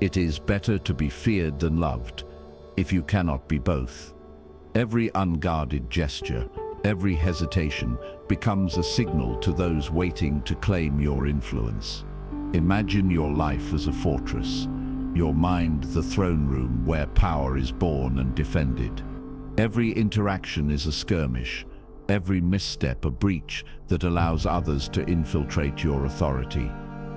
It is better to be feared than loved, if you cannot be both. Every unguarded gesture, every hesitation becomes a signal to those waiting to claim your influence. Imagine your life as a fortress, your mind the throne room where power is born and defended. Every interaction is a skirmish, every misstep a breach that allows others to infiltrate your authority.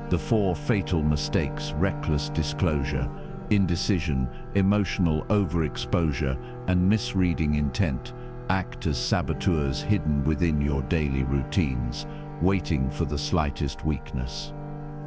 The four fatal mistakes: reckless disclosure, indecision, emotional overexposure, and misreading intent, act as saboteurs hidden within your daily routines, waiting for the slightest weakness.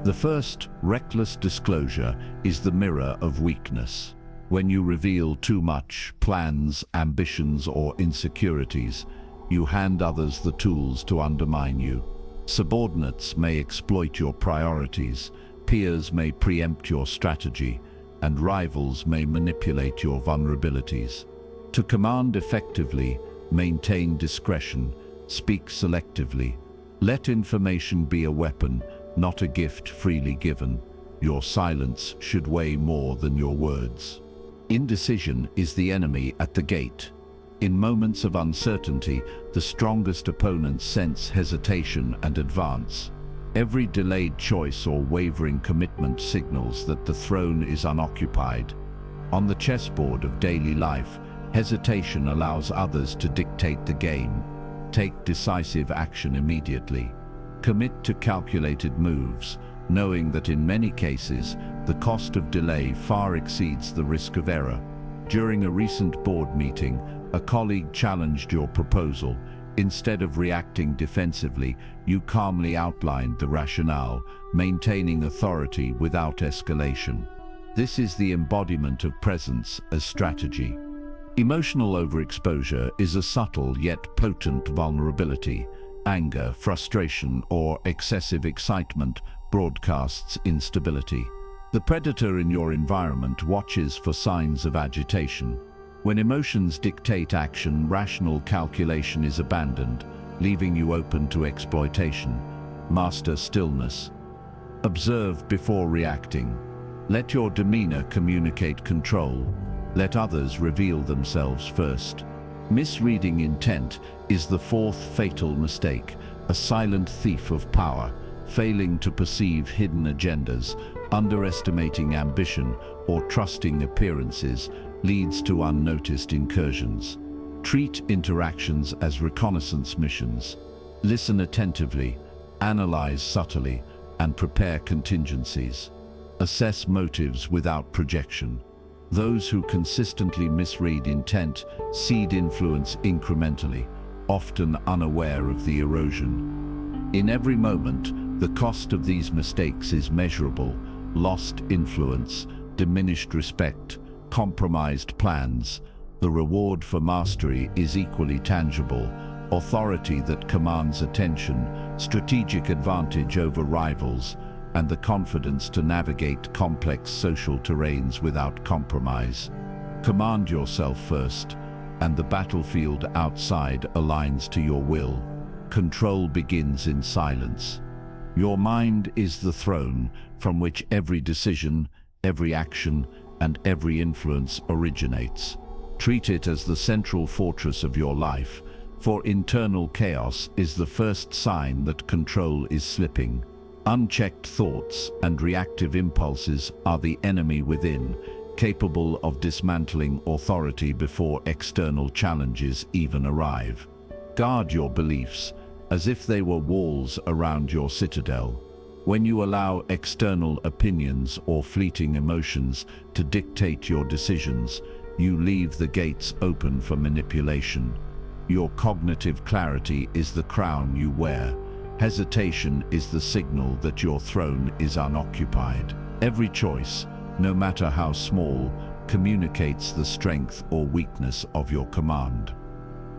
The first, reckless disclosure, is the mirror of weakness. When you reveal too much, plans, ambitions, or insecurities, you hand others the tools to undermine you. Subordinates may exploit your priorities, peers may preempt your strategy, and rivals may manipulate your vulnerabilities. To command effectively, maintain discretion, speak selectively. Let information be a weapon, not a gift freely given. Your silence should weigh more than your words. Indecision is the enemy at the gate. In moments of uncertainty, the strongest opponents sense hesitation and advance. Every delayed choice or wavering commitment signals that the throne is unoccupied. On the chessboard of daily life, hesitation allows others to dictate the game. Take decisive action immediately. Commit to calculated moves, knowing that in many cases, the cost of delay far exceeds the risk of error. During a recent board meeting, a colleague challenged your proposal. Instead of reacting defensively, you calmly outlined the rationale, maintaining authority without escalation. This is the embodiment of presence as strategy. Emotional overexposure is a subtle yet potent vulnerability. Anger, frustration, or excessive excitement broadcasts instability. The predator in your environment watches for signs of agitation. When emotions dictate action, rational calculation is abandoned, leaving you open to exploitation. Master stillness. Observe before reacting. Let your demeanor communicate control. Let others reveal themselves first. Misreading intent is the fourth fatal mistake, a silent thief of power, failing to perceive hidden agendas, underestimating ambition, or trusting appearances leads to unnoticed incursions. Treat interactions as reconnaissance missions. Listen attentively, analyze subtly, and prepare contingencies. Assess motives without projection. Those who consistently misread intent seed influence incrementally, often unaware of the erosion. In every moment, the cost of these mistakes is measurable: lost influence, diminished respect, compromised plans. The reward for mastery is equally tangible: authority that commands attention, strategic advantage over rivals, and the confidence to navigate complex social terrains without compromise. Command yourself first, and the battlefield outside aligns to your will. Control begins in silence. Your mind is the throne from which every decision, every action, and every influence originates. Treat it as the central fortress of your life, for internal chaos is the first sign that control is slipping. Unchecked thoughts and reactive impulses are the enemy within, capable of dismantling authority before external challenges even arrive. Guard your beliefs as if they were walls around your citadel. When you allow external opinions or fleeting emotions to dictate your decisions, you leave the gates open for manipulation. Your cognitive clarity is the crown you wear. Hesitation is the signal that your throne is unoccupied. Every choice, no matter how small, communicates the strength or weakness of your command.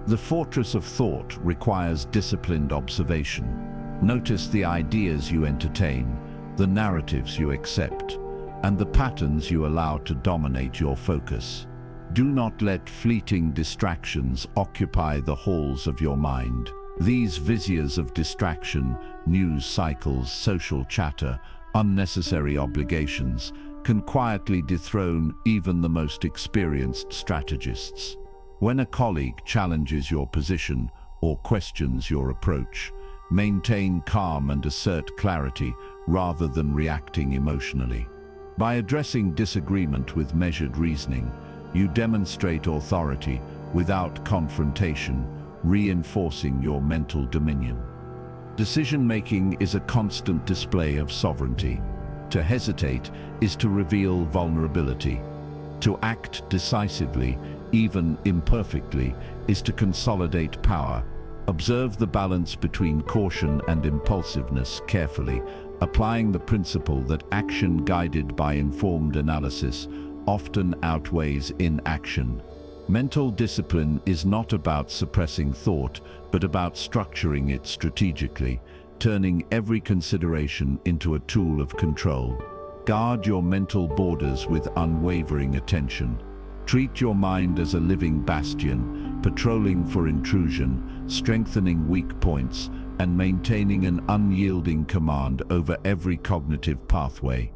The fortress of thought requires disciplined observation. Notice the ideas you entertain, the narratives you accept, and the patterns you allow to dominate your focus. Do not let fleeting distractions occupy the halls of your mind. These viziers of distraction, news cycles, social chatter, unnecessary obligations, can quietly dethrone even the most experienced strategists. When a colleague challenges your position or questions your approach, maintain calm and assert clarity rather than reacting emotionally. By addressing disagreement with measured reasoning, you demonstrate authority without confrontation, reinforcing your mental dominion. Decision-making is a constant display of sovereignty. To hesitate is to reveal vulnerability. To act decisively, even imperfectly, is to consolidate power. Observe the balance between caution and impulsiveness carefully, applying the principle that action guided by informed analysis often outweighs inaction. Mental discipline is not about suppressing thought, but about structuring it strategically, turning every consideration into a tool of control. Guard your mental borders with unwavering attention. Treat your mind as a living bastion, patrolling for intrusion, strengthening weak points, and maintaining an unyielding command over every cognitive pathway.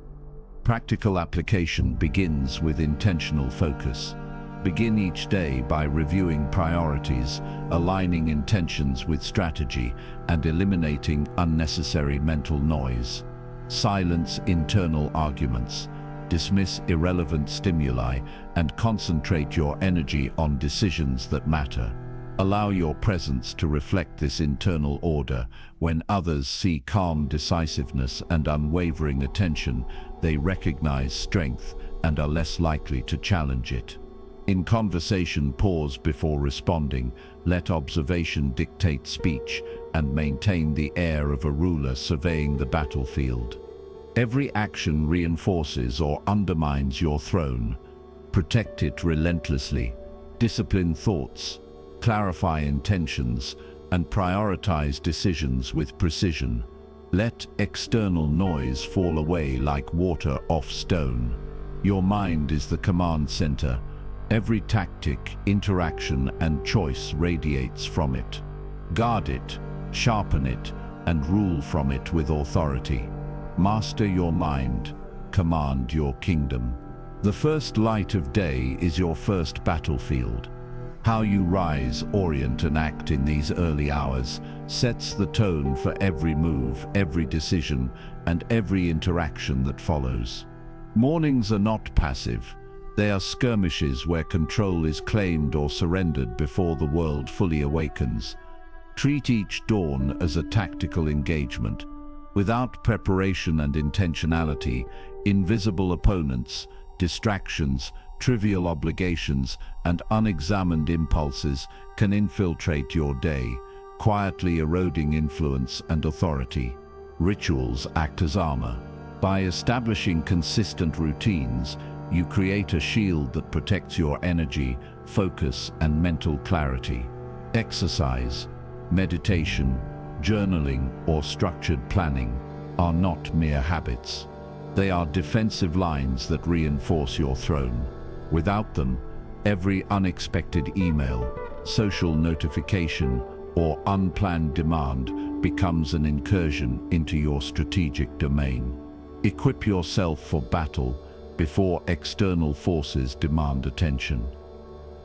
Practical application begins with intentional focus. Begin each day by reviewing priorities, aligning intentions with strategy, and eliminating unnecessary mental noise. Silence internal arguments. Dismiss irrelevant stimuli and concentrate your energy on decisions that matter. Allow your presence to reflect this internal order. When others see calm decisiveness and unwavering attention, they recognize strength and are less likely to challenge it. In conversation, pause before responding, let observation dictate speech, and maintain the air of a ruler surveying the battlefield. Every action reinforces or undermines your throne. Protect it relentlessly. Discipline thoughts, clarify intentions, and prioritize decisions with precision. Let external noise fall away like water off stone. Your mind is the command center. Every tactic, interaction, and choice radiates from it. Guard it, sharpen it, and rule from it with authority. Master your mind, command your kingdom. The first light of day is your first battlefield. How you rise, orient, and act in these early hours sets the tone for every move, every decision, and every interaction that follows. Mornings are not passive. They are skirmishes where control is claimed or surrendered before the world fully awakens. Treat each dawn as a tactical engagement. Without preparation and intentionality, invisible opponents, distractions, trivial obligations, and unexamined impulses can infiltrate your day, quietly eroding influence and authority. Rituals act as armor. By establishing consistent routines, you create a shield that protects your energy, focus, and mental clarity. Exercise, meditation, journaling, or structured planning are not mere habits. They are defensive lines that reinforce your throne. Without them, every unexpected email, social notification, or unplanned demand becomes an incursion into your strategic domain. Equip yourself for battle before external forces demand attention.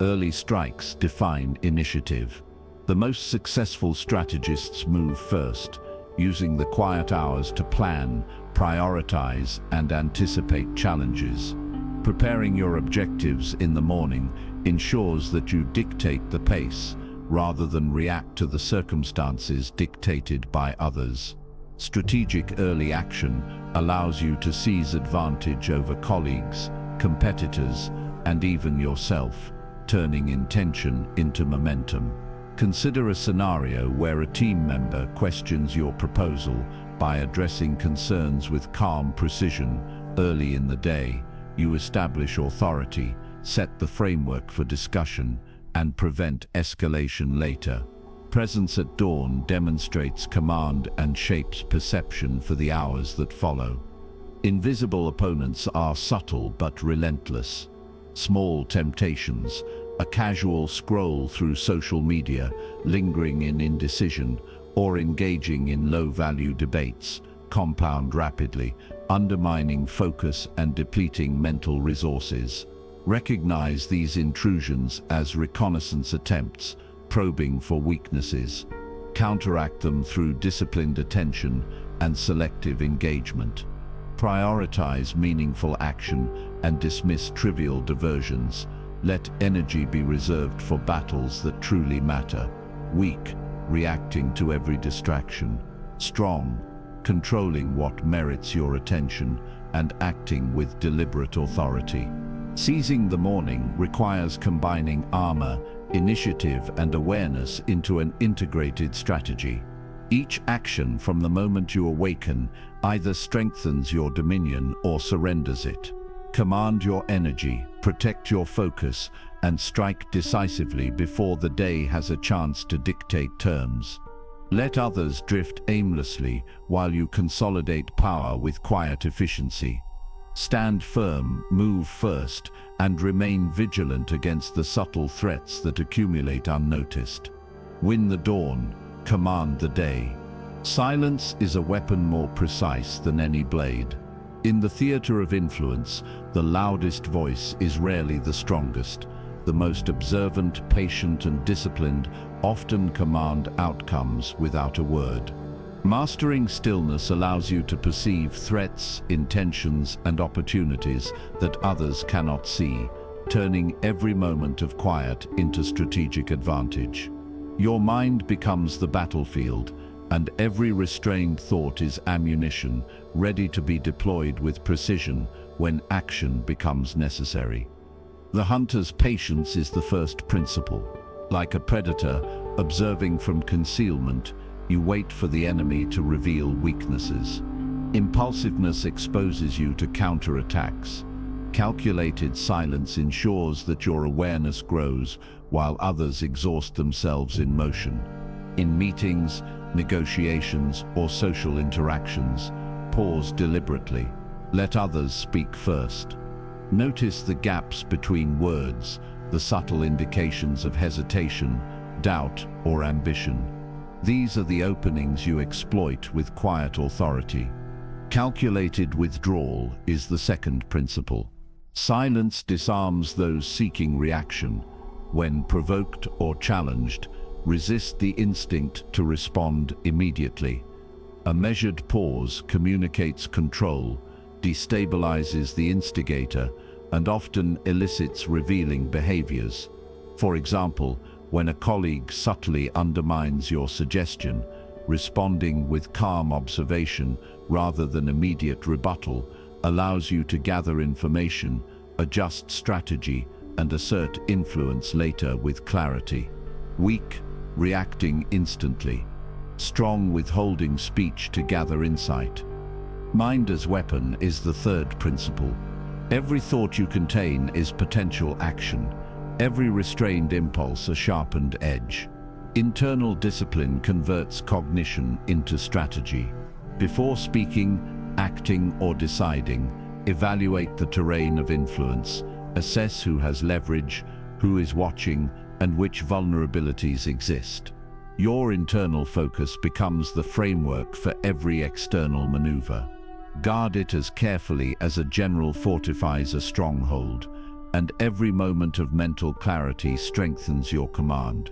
Early strikes define initiative. The most successful strategists move first, using the quiet hours to plan, prioritize, and anticipate challenges. Preparing your objectives in the morning ensures that you dictate the pace, rather than react to the circumstances dictated by others. Strategic early action allows you to seize advantage over colleagues, competitors, and even yourself, turning intention into momentum. Consider a scenario where a team member questions your proposal. By addressing concerns with calm precision early in the day, you establish authority, set the framework for discussion, and prevent escalation later. Presence at dawn demonstrates command and shapes perception for the hours that follow. Invisible opponents are subtle but relentless. Small temptations, a casual scroll through social media, lingering in indecision, or engaging in low-value debates, compound rapidly, undermining focus and depleting mental resources. Recognize these intrusions as reconnaissance attempts, probing for weaknesses. Counteract them through disciplined attention and selective engagement. Prioritize meaningful action and dismiss trivial diversions. Let energy be reserved for battles that truly matter. Weak, reacting to every distraction. Strong, controlling what merits your attention and acting with deliberate authority. Seizing the morning requires combining armor, initiative, and awareness into an integrated strategy. Each action from the moment you awaken either strengthens your dominion or surrenders it. Command your energy, protect your focus, and strike decisively before the day has a chance to dictate terms. Let others drift aimlessly while you consolidate power with quiet efficiency. Stand firm, move first, and remain vigilant against the subtle threats that accumulate unnoticed. Win the dawn, command the day. Silence is a weapon more precise than any blade. In the theater of influence, the loudest voice is rarely the strongest. The most observant, patient, and disciplined often command outcomes without a word. Mastering stillness allows you to perceive threats, intentions, and opportunities that others cannot see, turning every moment of quiet into strategic advantage. Your mind becomes the battlefield, and every restrained thought is ammunition, ready to be deployed with precision when action becomes necessary. The hunter's patience is the first principle. Like a predator, observing from concealment, you wait for the enemy to reveal weaknesses. Impulsiveness exposes you to counterattacks. Calculated silence ensures that your awareness grows while others exhaust themselves in motion. In meetings, negotiations, or social interactions, pause deliberately. Let others speak first. Notice the gaps between words, the subtle indications of hesitation, doubt, or ambition. These are the openings you exploit with quiet authority. Calculated withdrawal is the second principle. Silence disarms those seeking reaction. When provoked or challenged, resist the instinct to respond immediately. A measured pause communicates control, destabilizes the instigator, and often elicits revealing behaviors. For example, when a colleague subtly undermines your suggestion, responding with calm observation rather than immediate rebuttal allows you to gather information, adjust strategy, and assert influence later with clarity. Weak, reacting instantly. Strong, withholding speech to gather insight. Mind as weapon is the third principle. Every thought you contain is potential action. Every restrained impulse a sharpened edge. Internal discipline converts cognition into strategy. Before speaking, acting, or deciding, evaluate the terrain of influence. Assess who has leverage, who is watching, and which vulnerabilities exist. Your internal focus becomes the framework for every external maneuver. Guard it as carefully as a general fortifies a stronghold, and every moment of mental clarity strengthens your command.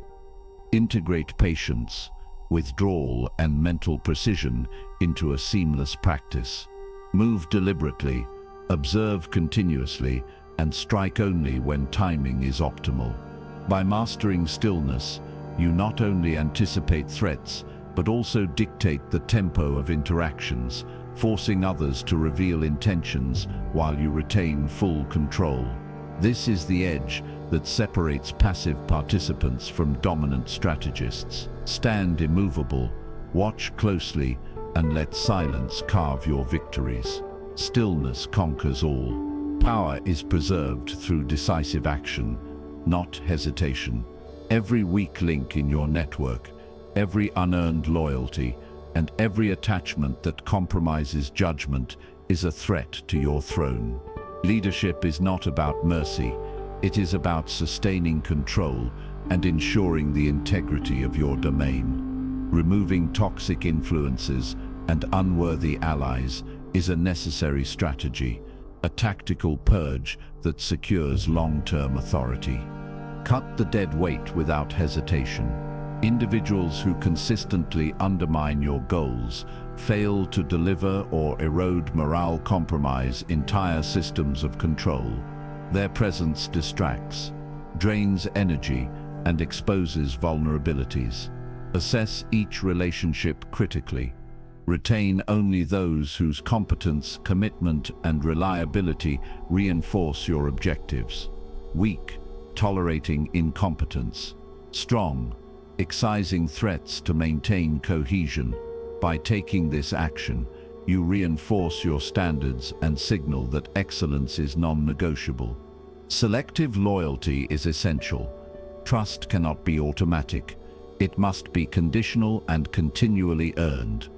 Integrate patience, withdrawal, and mental precision into a seamless practice. Move deliberately, observe continuously, and strike only when timing is optimal. By mastering stillness, you not only anticipate threats, but also dictate the tempo of interactions, forcing others to reveal intentions while you retain full control. This is the edge that separates passive participants from dominant strategists. Stand immovable, watch closely, and let silence carve your victories. Stillness conquers all. Power is preserved through decisive action, not hesitation. Every weak link in your network, every unearned loyalty, and every attachment that compromises judgment is a threat to your throne. Leadership is not about mercy, it is about sustaining control and ensuring the integrity of your domain. Removing toxic influences and unworthy allies is a necessary strategy, a tactical purge that secures long-term authority. Cut the dead weight without hesitation. Individuals who consistently undermine your goals, fail to deliver, or erode morale compromise entire systems of control. Their presence distracts, drains energy, and exposes vulnerabilities. Assess each relationship critically. Retain only those whose competence, commitment, and reliability reinforce your objectives. Weak, tolerating incompetence. Strong, excising threats to maintain cohesion. By taking this action, you reinforce your standards and signal that excellence is non-negotiable. Selective loyalty is essential. Trust cannot be automatic. It must be conditional and continually earned.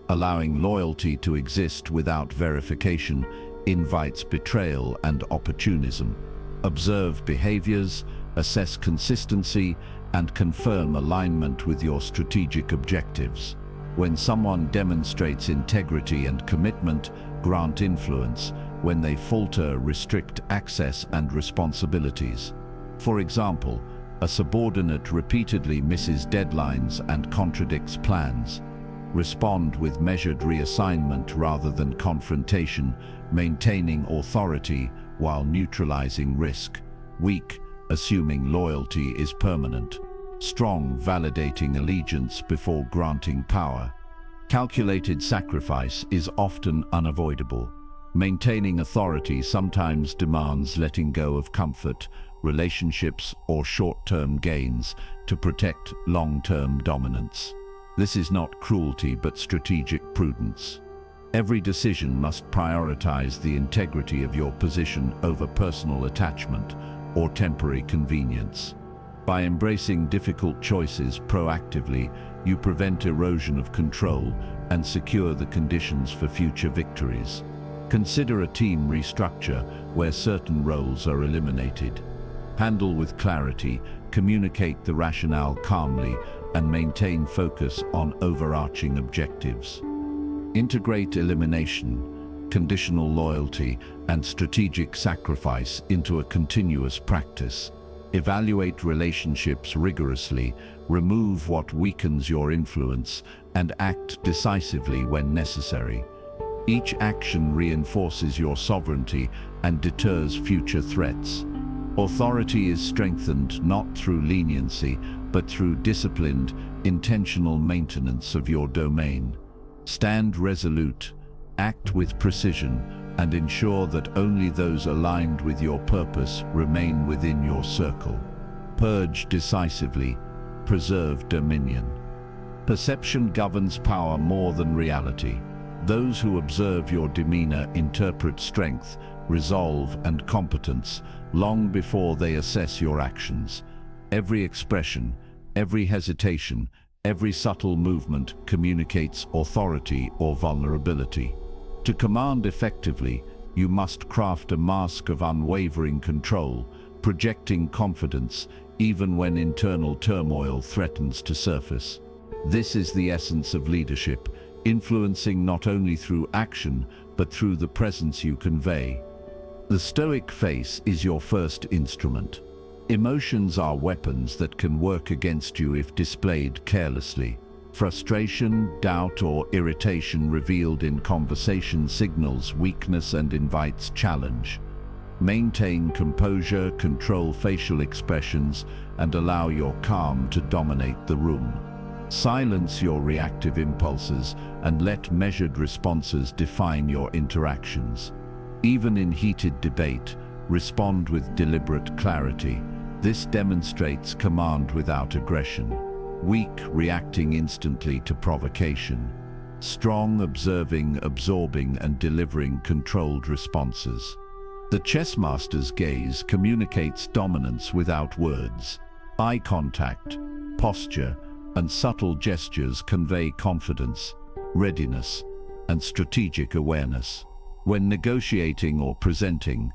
Allowing loyalty to exist without verification invites betrayal and opportunism. Observe behaviors, assess consistency, and confirm alignment with your strategic objectives. When someone demonstrates integrity and commitment, grant influence. When they falter, restrict access and responsibilities. For example, a subordinate repeatedly misses deadlines and contradicts plans. Respond with measured reassignment rather than confrontation, maintaining authority while neutralizing risk. Weak, assuming loyalty is permanent. Strong, validating allegiance before granting power. Calculated sacrifice is often unavoidable. Maintaining authority sometimes demands letting go of comfort, relationships, or short-term gains to protect long-term dominance. This is not cruelty but strategic prudence. Every decision must prioritize the integrity of your position over personal attachment or temporary convenience. By embracing difficult choices proactively, you prevent erosion of control and secure the conditions for future victories. Consider a team restructure where certain roles are eliminated. Handle with clarity, communicate the rationale calmly, and maintain focus on overarching objectives. Integrate elimination, conditional loyalty, and strategic sacrifice into a continuous practice. Evaluate relationships rigorously, remove what weakens your influence, and act decisively when necessary. Each action reinforces your sovereignty and deters future threats. Authority is strengthened not through leniency, but through disciplined, intentional maintenance of your domain. Stand resolute, act with precision, and ensure that only those aligned with your purpose remain within your circle. Purge decisively, preserve dominion. Perception governs power more than reality. Those who observe your demeanor interpret strength, resolve, and competence long before they assess your actions. Every expression, every hesitation, every subtle movement communicates authority or vulnerability. To command effectively, you must craft a mask of unwavering control, projecting confidence even when internal turmoil threatens to surface. This is the essence of leadership, influencing not only through action, but through the presence you convey. The stoic face is your first instrument. Emotions are weapons that can work against you if displayed carelessly. Frustration, doubt, or irritation revealed in conversation signals weakness and invites challenge. Maintain composure, control facial expressions, and allow your calm to dominate the room. Silence your reactive impulses and let measured responses define your interactions. Even in heated debate, respond with deliberate clarity. This demonstrates command without aggression. Weak, reacting instantly to provocation. Strong, observing, absorbing, and delivering controlled responses. The chessmaster's gaze communicates dominance without words. Eye contact, posture, and subtle gestures convey confidence, readiness, and strategic awareness. When negotiating or presenting,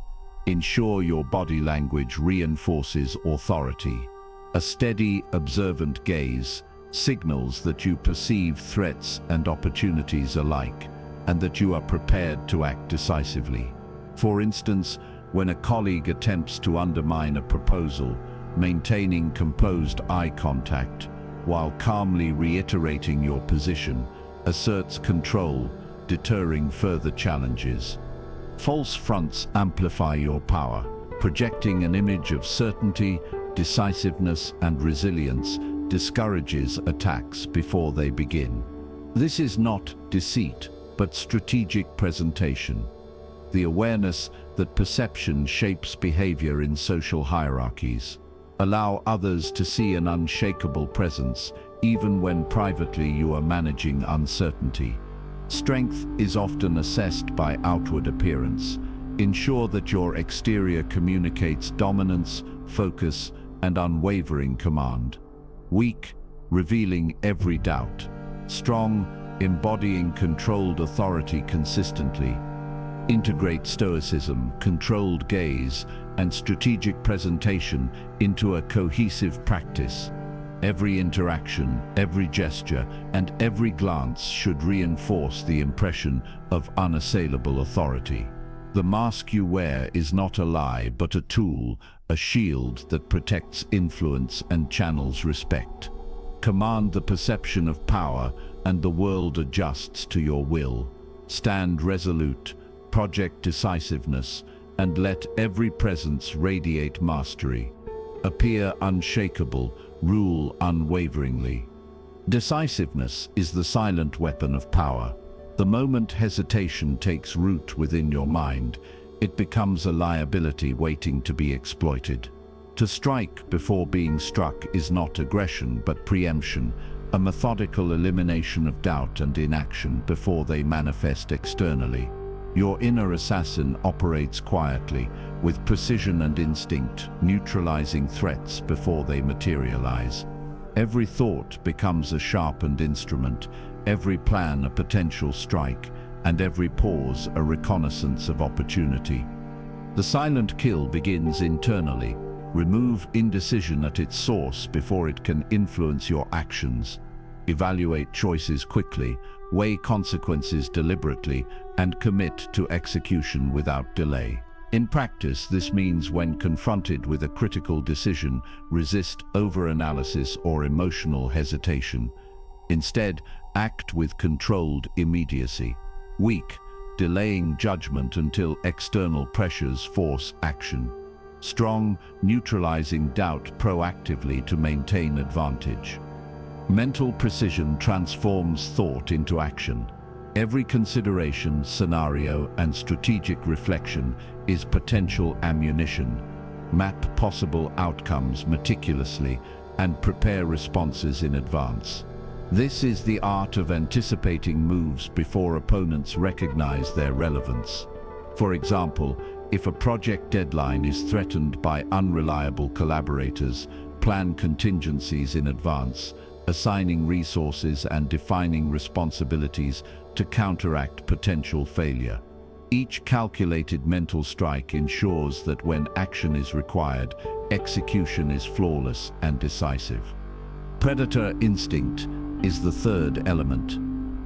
ensure your body language reinforces authority. A steady, observant gaze signals that you perceive threats and opportunities alike, and that you are prepared to act decisively. For instance, when a colleague attempts to undermine a proposal, maintaining composed eye contact while calmly reiterating your position asserts control, deterring further challenges. False fronts amplify your power, projecting an image of certainty, decisiveness, and resilience discourages attacks before they begin. This is not deceit, but strategic presentation. The awareness that perception shapes behavior in social hierarchies. Allow others to see an unshakable presence, even when privately you are managing uncertainty. Strength is often assessed by outward appearance. Ensure that your exterior communicates dominance, focus, and unwavering command. Weak, revealing every doubt. Strong, embodying controlled authority consistently. Integrate stoicism, controlled gaze, and strategic presentation into a cohesive practice. Every interaction, every gesture, and every glance should reinforce the impression of unassailable authority. The mask you wear is not a lie, but a tool, a shield that protects influence and channels respect. Command the perception of power, and the world adjusts to your will. Stand resolute, project decisiveness, and let every presence radiate mastery. Appear unshakable, rule unwaveringly. Decisiveness is the silent weapon of power. The moment hesitation takes root within your mind, it becomes a liability waiting to be exploited. To strike before being struck is not aggression but preemption, a methodical elimination of doubt and inaction before they manifest externally. Your inner assassin operates quietly, with precision and instinct, neutralizing threats before they materialize. Every thought becomes a sharpened instrument, every plan a potential strike, and every pause a reconnaissance of opportunity. The silent kill begins internally. Remove indecision at its source before it can influence your actions. Evaluate choices quickly, weigh consequences deliberately, and commit to execution without delay. In practice, this means when confronted with a critical decision, resist overanalysis or emotional hesitation. Instead, act with controlled immediacy. Weak, delaying judgment until external pressures force action. Strong, neutralizing doubt proactively to maintain advantage. Mental precision transforms thought into action. Every consideration, scenario, and strategic reflection is potential ammunition. Map possible outcomes meticulously and prepare responses in advance. This is the art of anticipating moves before opponents recognize their relevance. For example, if a project deadline is threatened by unreliable collaborators, plan contingencies in advance, assigning resources and defining responsibilities to counteract potential failure. Each calculated mental strike ensures that when action is required, execution is flawless and decisive. Predator instinct is the third element.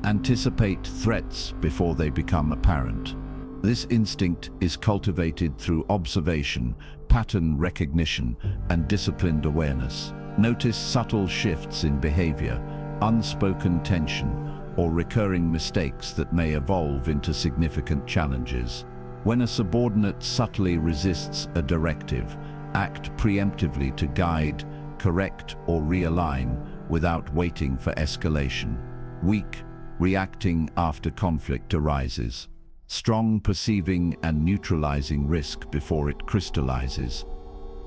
Anticipate threats before they become apparent. This instinct is cultivated through observation, pattern recognition, and disciplined awareness. Notice subtle shifts in behavior, unspoken tension, or recurring mistakes that may evolve into significant challenges. When a subordinate subtly resists a directive, act preemptively to guide, correct, or realign without waiting for escalation. Weak, reacting after conflict arises. Strong, perceiving and neutralizing risk before it crystallizes.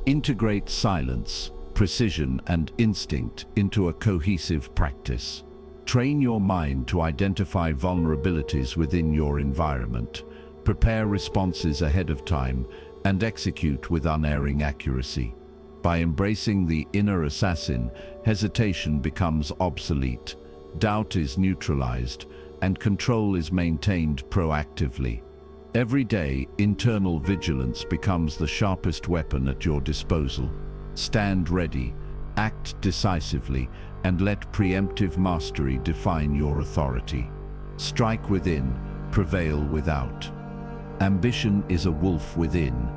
Integrate silence, precision, and instinct into a cohesive practice. Train your mind to identify vulnerabilities within your environment, prepare responses ahead of time, and execute with unerring accuracy. By embracing the inner assassin, hesitation becomes obsolete, doubt is neutralized, and control is maintained proactively. Every day, internal vigilance becomes the sharpest weapon at your disposal. Stand ready, act decisively, and let preemptive mastery define your authority. Strike within, prevail without. Ambition is a wolf within,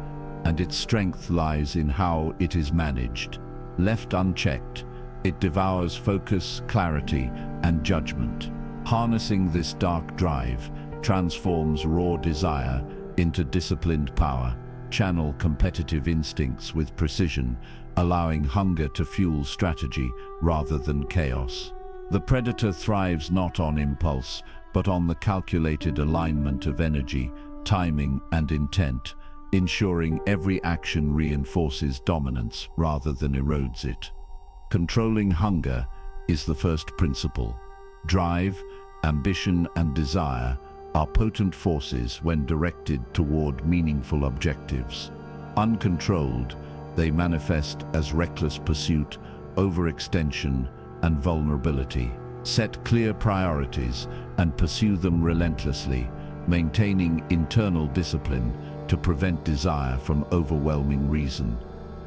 and its strength lies in how it is managed. Left unchecked, it devours focus, clarity, and judgment. Harnessing this dark drive transforms raw desire into disciplined power. Channel competitive instincts with precision, allowing hunger to fuel strategy rather than chaos. The predator thrives not on impulse, but on the calculated alignment of energy, timing, and intent, ensuring every action reinforces dominance rather than erodes it. Controlling hunger is the first principle. Drive, ambition, and desire are potent forces when directed toward meaningful objectives. Uncontrolled, they manifest as reckless pursuit, overextension, and vulnerability. Set clear priorities and pursue them relentlessly, maintaining internal discipline to prevent desire from overwhelming reason.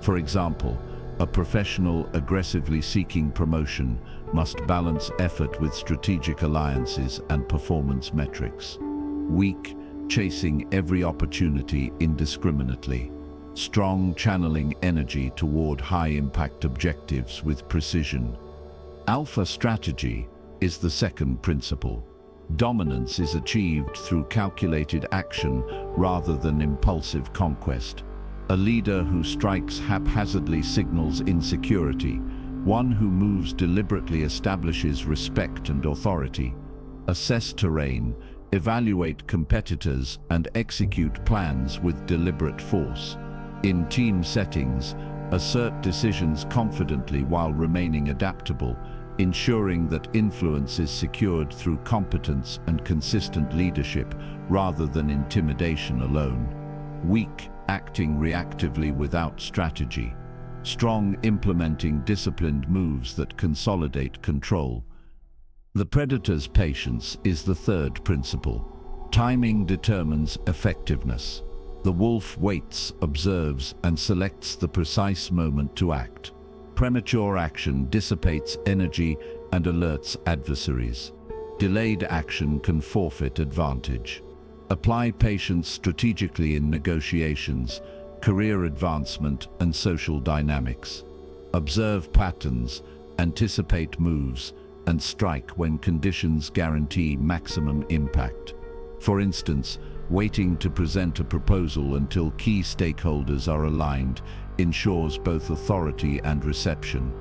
For example, a professional aggressively seeking promotion must balance effort with strategic alliances and performance metrics. Weak, chasing every opportunity indiscriminately. Strong, channeling energy toward high-impact objectives with precision. Alpha strategy is the second principle. Dominance is achieved through calculated action rather than impulsive conquest. A leader who strikes haphazardly signals insecurity. One who moves deliberately establishes respect and authority. Assess terrain, evaluate competitors, and execute plans with deliberate force. In team settings, assert decisions confidently while remaining adaptable, ensuring that influence is secured through competence and consistent leadership rather than intimidation alone. Weak, acting reactively without strategy. Strong, implementing disciplined moves that consolidate control. The predator's patience is the third principle. Timing determines effectiveness. The wolf waits, observes, and selects the precise moment to act. Premature action dissipates energy and alerts adversaries. Delayed action can forfeit advantage. Apply patience strategically in negotiations, career advancement, and social dynamics. Observe patterns, anticipate moves, and strike when conditions guarantee maximum impact. For instance, waiting to present a proposal until key stakeholders are aligned ensures both authority and reception.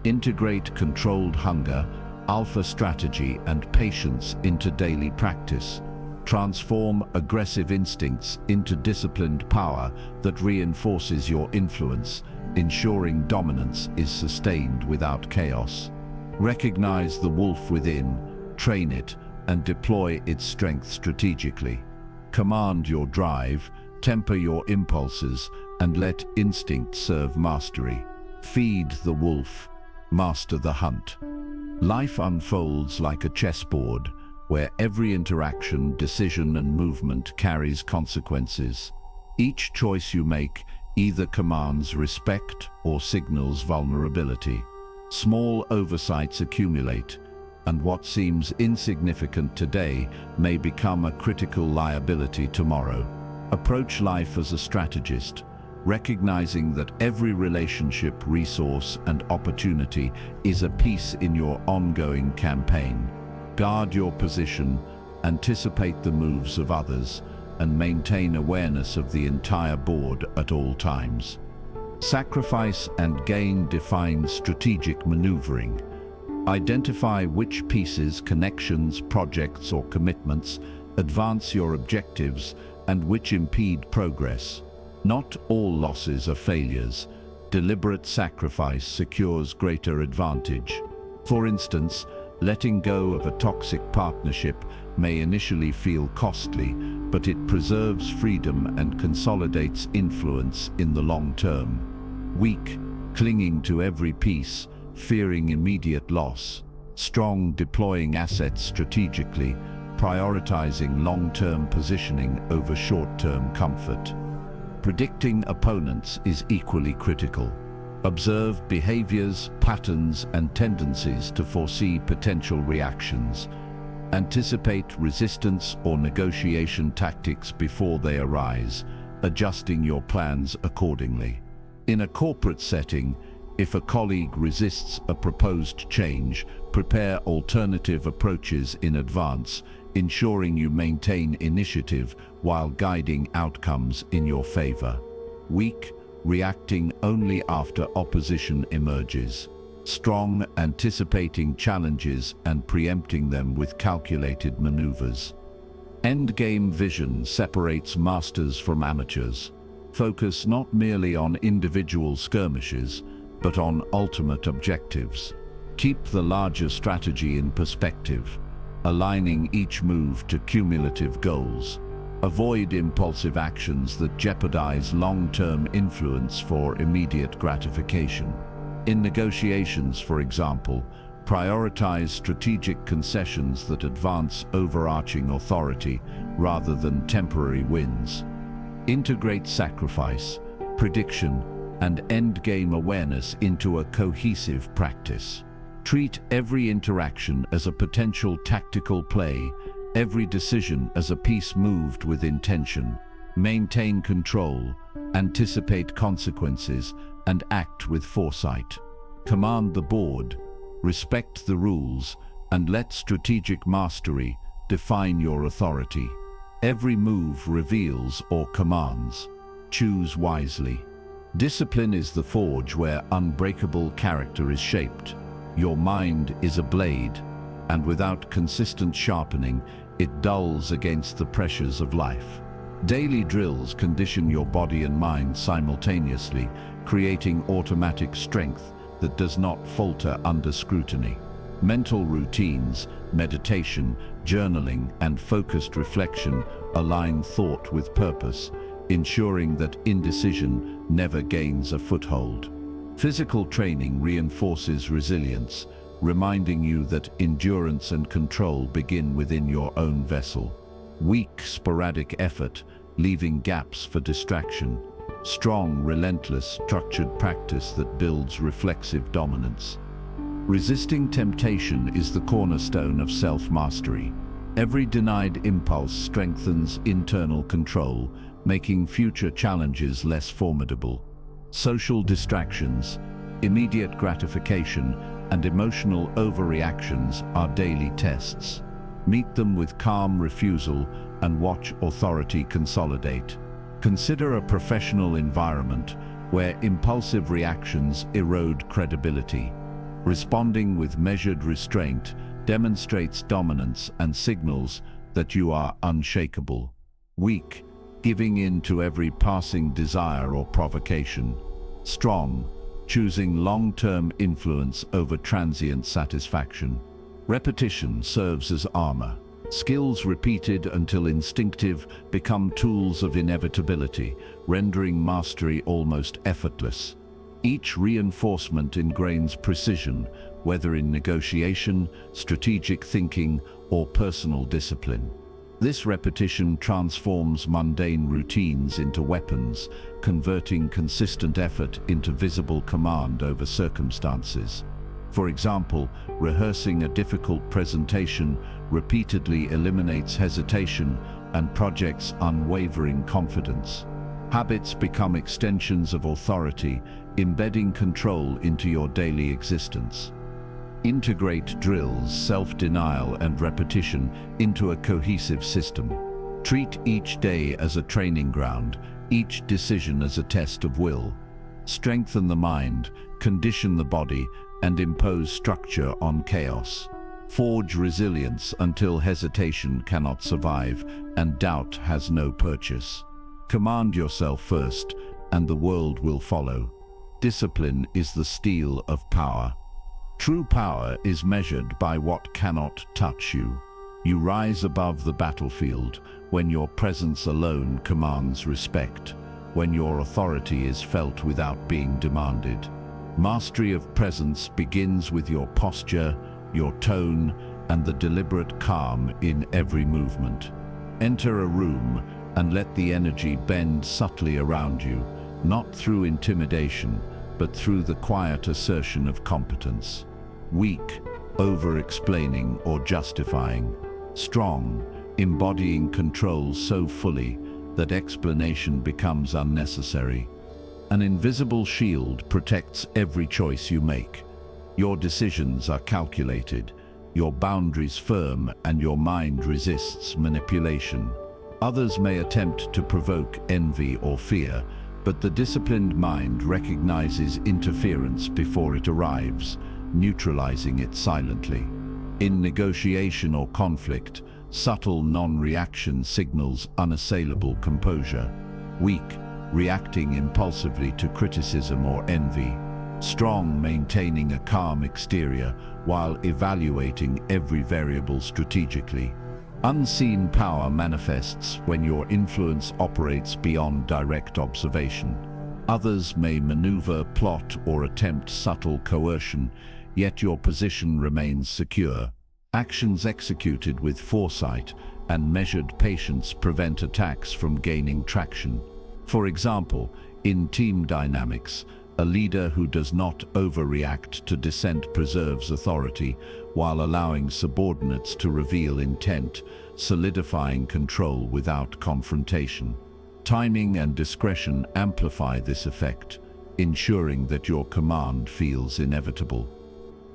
Integrate controlled hunger, alpha strategy, and patience into daily practice. Transform aggressive instincts into disciplined power that reinforces your influence, ensuring dominance is sustained without chaos. Recognize the wolf within, train it, and deploy its strength strategically. Command your drive, temper your impulses, and let instinct serve mastery. Feed the wolf, master the hunt. Life unfolds like a chessboard, where every interaction, decision, and movement carries consequences. Each choice you make either commands respect or signals vulnerability. Small oversights accumulate, and what seems insignificant today may become a critical liability tomorrow. Approach life as a strategist, recognizing that every relationship, resource, and opportunity is a piece in your ongoing campaign. Guard your position, anticipate the moves of others, and maintain awareness of the entire board at all times. Sacrifice and gain define strategic maneuvering. Identify which pieces, connections, projects, or commitments advance your objectives and which impede progress. Not all losses are failures. Deliberate sacrifice secures greater advantage. For instance, letting go of a toxic partnership may initially feel costly, but it preserves freedom and consolidates influence in the long term. Weak, clinging to every piece, fearing immediate loss. Strong, deploying assets strategically, prioritizing long-term positioning over short-term comfort. Predicting opponents is equally critical. Observe behaviors, patterns, and tendencies to foresee potential reactions. Anticipate resistance or negotiation tactics before they arise, adjusting your plans accordingly. In a corporate setting, if a colleague resists a proposed change, prepare alternative approaches in advance, ensuring you maintain initiative while guiding outcomes in your favor. Weak, reacting only after opposition emerges. Strong, anticipating challenges and preempting them with calculated maneuvers. Endgame vision separates masters from amateurs. Focus not merely on individual skirmishes, but on ultimate objectives. Keep the larger strategy in perspective, aligning each move to cumulative goals. Avoid impulsive actions that jeopardize long-term influence for immediate gratification. In negotiations, for example, prioritize strategic concessions that advance overarching authority rather than temporary wins. Integrate sacrifice, prediction, and endgame awareness into a cohesive practice. Treat every interaction as a potential tactical play, every decision as a piece moved with intention. Maintain control, anticipate consequences, and act with foresight. Command the board, respect the rules, and let strategic mastery define your authority. Every move reveals or commands. Choose wisely. Discipline is the forge where unbreakable character is shaped. Your mind is a blade, and without consistent sharpening, it dulls against the pressures of life. Daily drills condition your body and mind simultaneously, creating automatic strength that does not falter under scrutiny. Mental routines, meditation, journaling, and focused reflection align thought with purpose, ensuring that indecision never gains a foothold. Physical training reinforces resilience, reminding you that endurance and control begin within your own vessel. Weak, sporadic effort, leaving gaps for distraction. Strong, relentless, structured practice that builds reflexive dominance. Resisting temptation is the cornerstone of self-mastery. Every denied impulse strengthens internal control, making future challenges less formidable. Social distractions, immediate gratification, and emotional overreactions are daily tests. Meet them with calm refusal and watch authority consolidate. Consider a professional environment where impulsive reactions erode credibility. Responding with measured restraint demonstrates dominance and signals that you are unshakable. Weak, giving in to every passing desire or provocation. Strong, choosing long-term influence over transient satisfaction. Repetition serves as armor. Skills repeated until instinctive become tools of inevitability, rendering mastery almost effortless. Each reinforcement ingrains precision, whether in negotiation, strategic thinking, or personal discipline. This repetition transforms mundane routines into weapons, converting consistent effort into visible command over circumstances. For example, rehearsing a difficult presentation repeatedly eliminates hesitation and projects unwavering confidence. Habits become extensions of authority, embedding control into your daily existence. Integrate drills, self-denial, and repetition into a cohesive system. Treat each day as a training ground, each decision as a test of will. Strengthen the mind, condition the body, and impose structure on chaos. Forge resilience until hesitation cannot survive and doubt has no purchase. Command yourself first, and the world will follow. Discipline is the steel of power. True power is measured by what cannot touch you. You rise above the battlefield when your presence alone commands respect, when your authority is felt without being demanded. Mastery of presence begins with your posture, your tone, and the deliberate calm in every movement. Enter a room and let the energy bend subtly around you, not through intimidation, but through the quiet assertion of competence. Weak, over-explaining or justifying. Strong, embodying control so fully that explanation becomes unnecessary. An invisible shield protects every choice you make. Your decisions are calculated, your boundaries firm, and your mind resists manipulation. Others may attempt to provoke envy or fear, but the disciplined mind recognizes interference before it arrives, neutralizing it silently. In negotiation or conflict, subtle non-reaction signals unassailable composure. Weak, reacting impulsively to criticism or envy. Strong, maintaining a calm exterior while evaluating every variable strategically. Unseen power manifests when your influence operates beyond direct observation. Others may maneuver, plot, or attempt subtle coercion, yet your position remains secure. Actions executed with foresight and measured patience prevent attacks from gaining traction. For example, in team dynamics, a leader who does not overreact to dissent preserves authority while allowing subordinates to reveal intent, solidifying control without confrontation. Timing and discretion amplify this effect, ensuring that your command feels inevitable.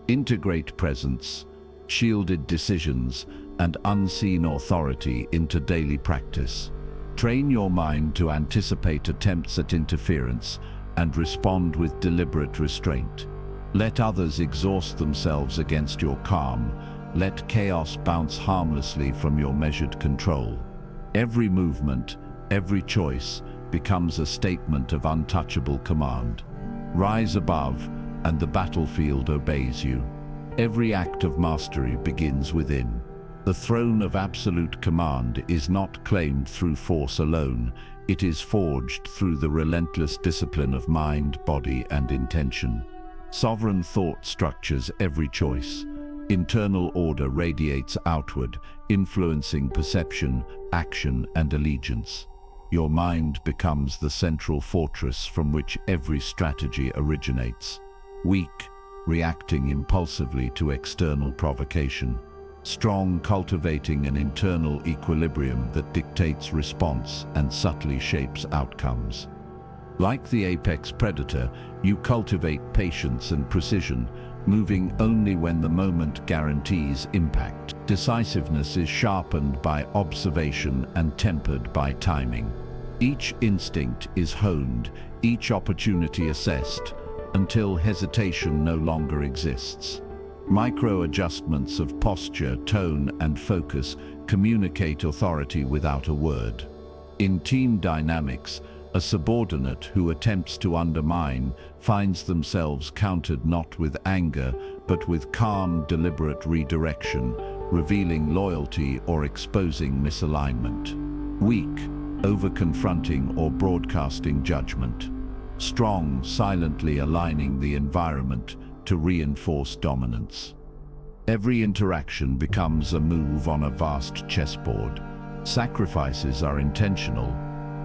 Integrate presence, shielded decisions, and unseen authority into daily practice. Train your mind to anticipate attempts at interference and respond with deliberate restraint. Let others exhaust themselves against your calm. Let chaos bounce harmlessly from your measured control. Every movement, every choice becomes a statement of untouchable command. Rise above, and the battlefield obeys you. Every act of mastery begins within. The throne of absolute command is not claimed through force alone. It is forged through the relentless discipline of mind, body, and intention. Sovereign thought structures every choice. Internal order radiates outward, influencing perception, action, and allegiance. Your mind becomes the central fortress from which every strategy originates. Weak, reacting impulsively to external provocation. Strong, cultivating an internal equilibrium that dictates response and subtly shapes outcomes. Like the apex predator, you cultivate patience and precision, moving only when the moment guarantees impact. Decisiveness is sharpened by observation and tempered by timing. Each instinct is honed, each opportunity assessed, until hesitation no longer exists. Micro-adjustments of posture, tone, and focus communicate authority without a word. In team dynamics, a subordinate who attempts to undermine finds themselves countered not with anger, but with calm, deliberate redirection, revealing loyalty or exposing misalignment. Weak, over-confronting or broadcasting judgment. Strong, silently aligning the environment to reinforce dominance. Every interaction becomes a move on a vast chessboard. Sacrifices are intentional,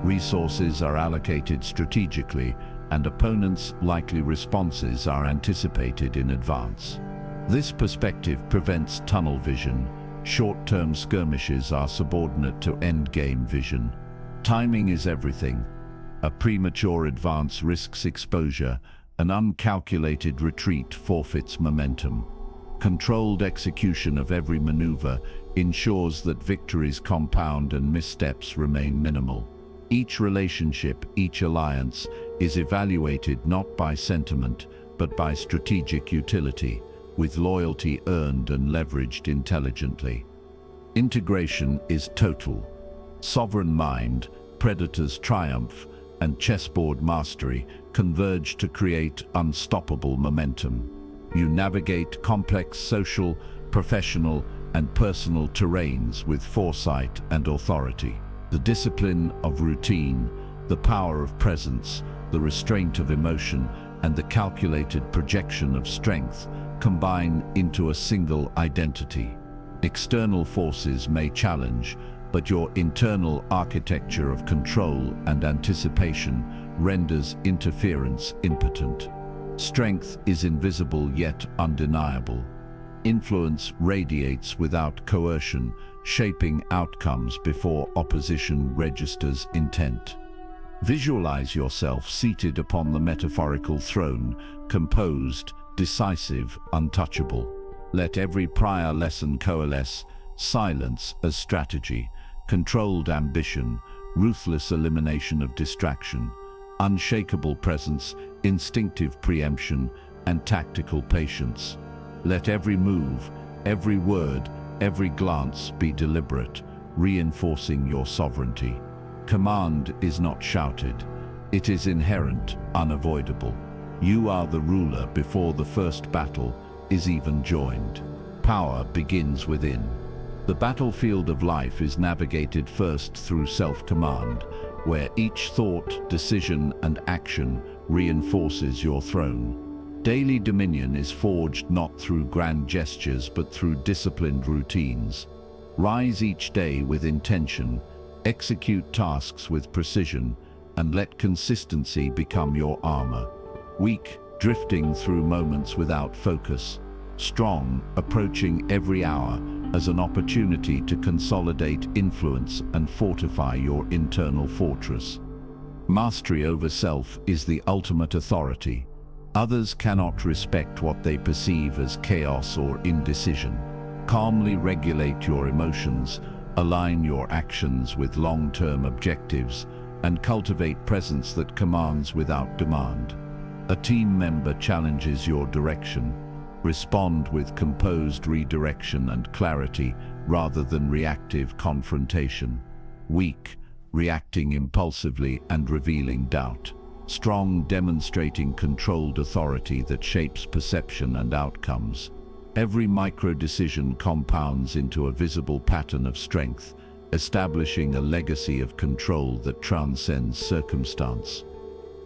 resources are allocated strategically, and opponents' likely responses are anticipated in advance. This perspective prevents tunnel vision. Short-term skirmishes are subordinate to endgame vision. Timing is everything. A premature advance risks exposure. An uncalculated retreat forfeits momentum. Controlled execution of every maneuver ensures that victories compound and missteps remain minimal. Each relationship, each alliance, is evaluated not by sentiment, but by strategic utility, with loyalty earned and leveraged intelligently. Integration is total. Sovereign mind, predator's triumph, and chessboard mastery converge to create unstoppable momentum. You navigate complex social, professional, and personal terrains with foresight and authority. The discipline of routine, the power of presence, the restraint of emotion, and the calculated projection of strength combine into a single identity. External forces may challenge, but your internal architecture of control and anticipation renders interference impotent. Strength is invisible yet undeniable. Influence radiates without coercion, shaping outcomes before opposition registers intent. Visualize yourself seated upon the metaphorical throne, composed, decisive, untouchable. Let every prior lesson coalesce: silence as strategy, controlled ambition, ruthless elimination of distraction, unshakable presence, instinctive preemption, and tactical patience. Let every move, every word, every glance be deliberate, reinforcing your sovereignty. Command is not shouted. It is inherent, unavoidable. You are the ruler before the first battle is even joined. Power begins within. The battlefield of life is navigated first through self-command, where each thought, decision, and action reinforces your throne. Daily dominion is forged not through grand gestures but through disciplined routines. Rise each day with intention, execute tasks with precision, and let consistency become your armor. Weak, drifting through moments without focus. Strong, approaching every hour as an opportunity to consolidate influence and fortify your internal fortress. Mastery over self is the ultimate authority. Others cannot respect what they perceive as chaos or indecision. Calmly regulate your emotions, align your actions with long-term objectives, and cultivate presence that commands without demand. A team member challenges your direction. Respond with composed redirection and clarity rather than reactive confrontation. Weak, reacting impulsively and revealing doubt. Strong, demonstrating controlled authority that shapes perception and outcomes. Every micro-decision compounds into a visible pattern of strength, establishing a legacy of control that transcends circumstance.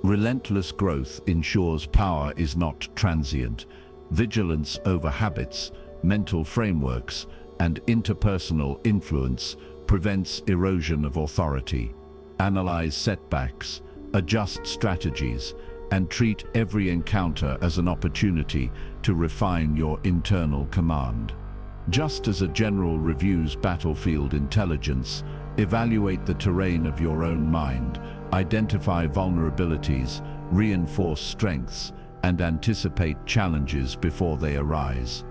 Relentless growth ensures power is not transient. Vigilance over habits, mental frameworks, and interpersonal influence prevents erosion of authority. Analyze setbacks, adjust strategies, and treat every encounter as an opportunity to refine your internal command. Just as a general reviews battlefield intelligence, evaluate the terrain of your own mind, identify vulnerabilities, reinforce strengths, and anticipate challenges before they arise.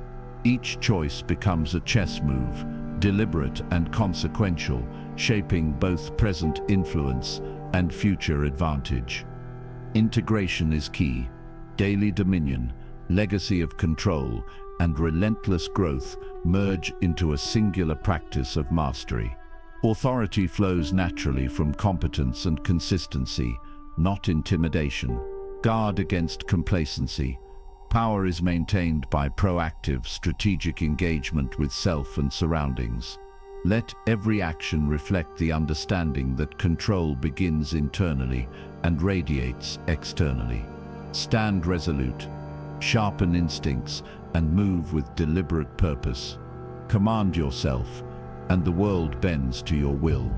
Each choice becomes a chess move, deliberate and consequential, shaping both present influence and future advantage. Integration is key. Daily dominion, legacy of control, and relentless growth merge into a singular practice of mastery. Authority flows naturally from competence and consistency, not intimidation. Guard against complacency. Power is maintained by proactive, strategic engagement with self and surroundings. Let every action reflect the understanding that control begins internally and radiates externally. Stand resolute, sharpen instincts, and move with deliberate purpose. Command yourself, and the world bends to your will.